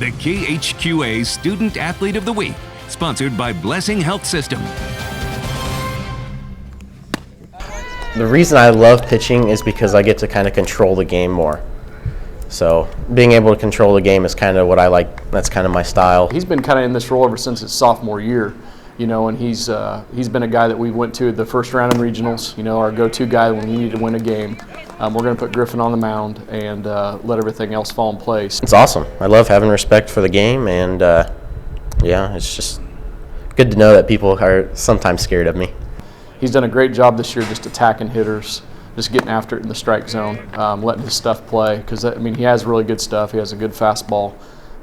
the KHQA Student Athlete of the Week, sponsored by Blessing Health System. The reason I love pitching is because I get to kind of control the game more. So being able to control the game is kind of what I like. That's kind of my style. He's been kind of in this role ever since his sophomore year, and he's been a guy that we went to the first round in regionals, our go-to guy when we need to win a game. We're going to put Griffin on the mound and let everything else fall in place. It's awesome. I love having respect for the game, and it's just good to know that people are sometimes scared of me. He's done a great job this year just attacking hitters, just getting after it in the strike zone, letting his stuff play. Because, he has really good stuff. He has a good fastball,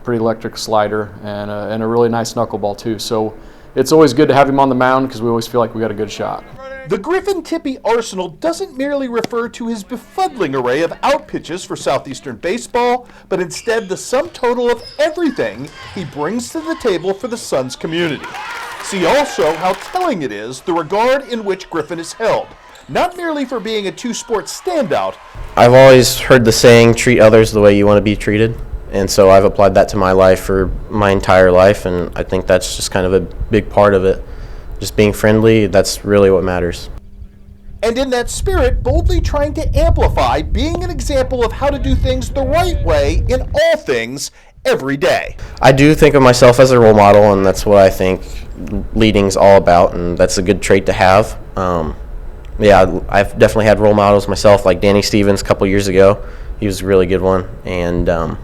pretty electric slider, and a really nice knuckleball, too. So it's always good to have him on the mound because we always feel like we got a good shot. The Griffin Tippey arsenal doesn't merely refer to his befuddling array of out pitches for Southeastern baseball, but instead the sum total of everything he brings to the table for the Suns community. See also how telling it is the regard in which Griffin is held, not merely for being a two-sport standout. I've always heard the saying, treat others the way you want to be treated, and so I've applied that to my life for my entire life, and I think that's just kind of a big part of it. Just being friendly, that's really what matters. And in that spirit, boldly trying to amplify being an example of how to do things the right way in all things every day. I do think of myself as a role model, and that's what I think leading's all about, and that's a good trait to have. I've definitely had role models myself, like Danny Stevens a couple years ago. He was a really good one, and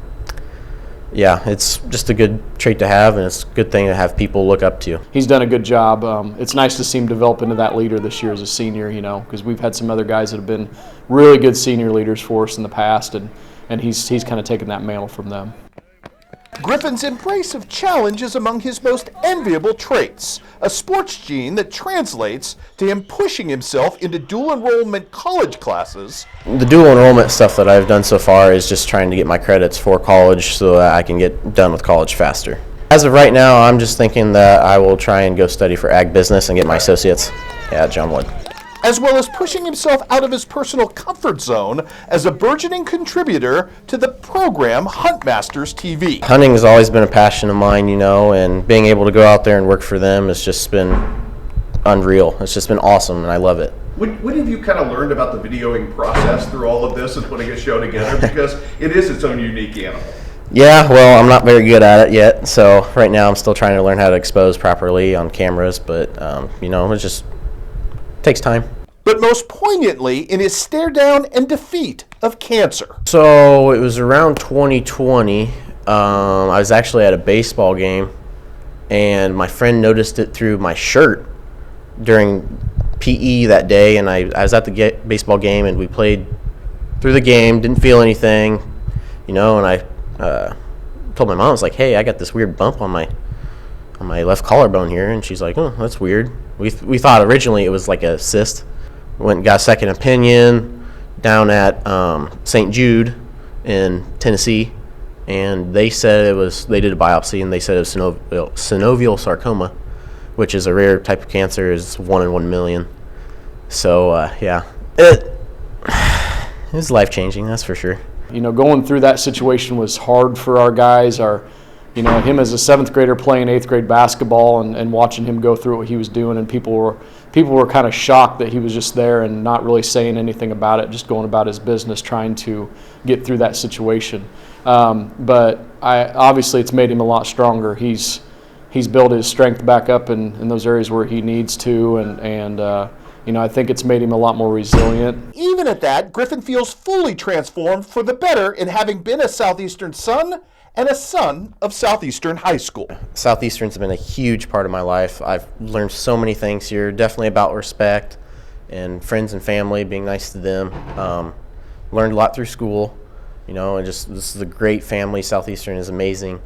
it's just a good trait to have, and it's a good thing to have people look up to. He's done a good job. It's nice to see him develop into that leader this year as a senior, because we've had some other guys that have been really good senior leaders for us in the past, and he's kind of taken that mantle from them. Griffin's embrace of challenge is among his most enviable traits, a sports gene that translates to him pushing himself into dual enrollment college classes. The dual enrollment stuff that I've done so far is just trying to get my credits for college so that I can get done with college faster. As of right now, I'm just thinking that I will try and go study for ag business and get my associates at John Wood. As well as pushing himself out of his personal comfort zone as a burgeoning contributor to the program Huntmasters TV. Hunting has always been a passion of mine, and being able to go out there and work for them has just been unreal. It's just been awesome, and I love it. What have you kind of learned about the videoing process through all of this and putting a show together? Because it is its own unique animal. Yeah, well, I'm not very good at it yet, so right now I'm still trying to learn how to expose properly on cameras, but, it just takes time. But most poignantly in his stare down and defeat of cancer. So it was around 2020. I was actually at a baseball game, and my friend noticed it through my shirt during PE that day, and I was at the baseball game, and we played through the game, didn't feel anything, and I told my mom, I was like, hey, I got this weird bump on my left collarbone here, and she's like, oh, that's weird. We thought originally it was like a cyst. Went and got a second opinion down at St. Jude in Tennessee, and they said they did a biopsy, and they said it was synovial sarcoma, which is a rare type of cancer, is 1 in 1 million. So, it was life-changing, that's for sure. Going through that situation was hard for our guys. Him as a 7th grader playing 8th grade basketball and watching him go through what he was doing, and people were kind of shocked that he was just there and not really saying anything about it, just going about his business, trying to get through that situation. But obviously it's made him a lot stronger. He's built his strength back up in those areas where he needs to, and I think it's made him a lot more resilient. Even at that, Griffin feels fully transformed for the better in having been a Southeastern son and a son of Southeastern High School. Southeastern's been a huge part of my life. I've learned so many things here, definitely about respect and friends and family, being nice to them. Learned a lot through school, and just this is a great family. Southeastern is amazing.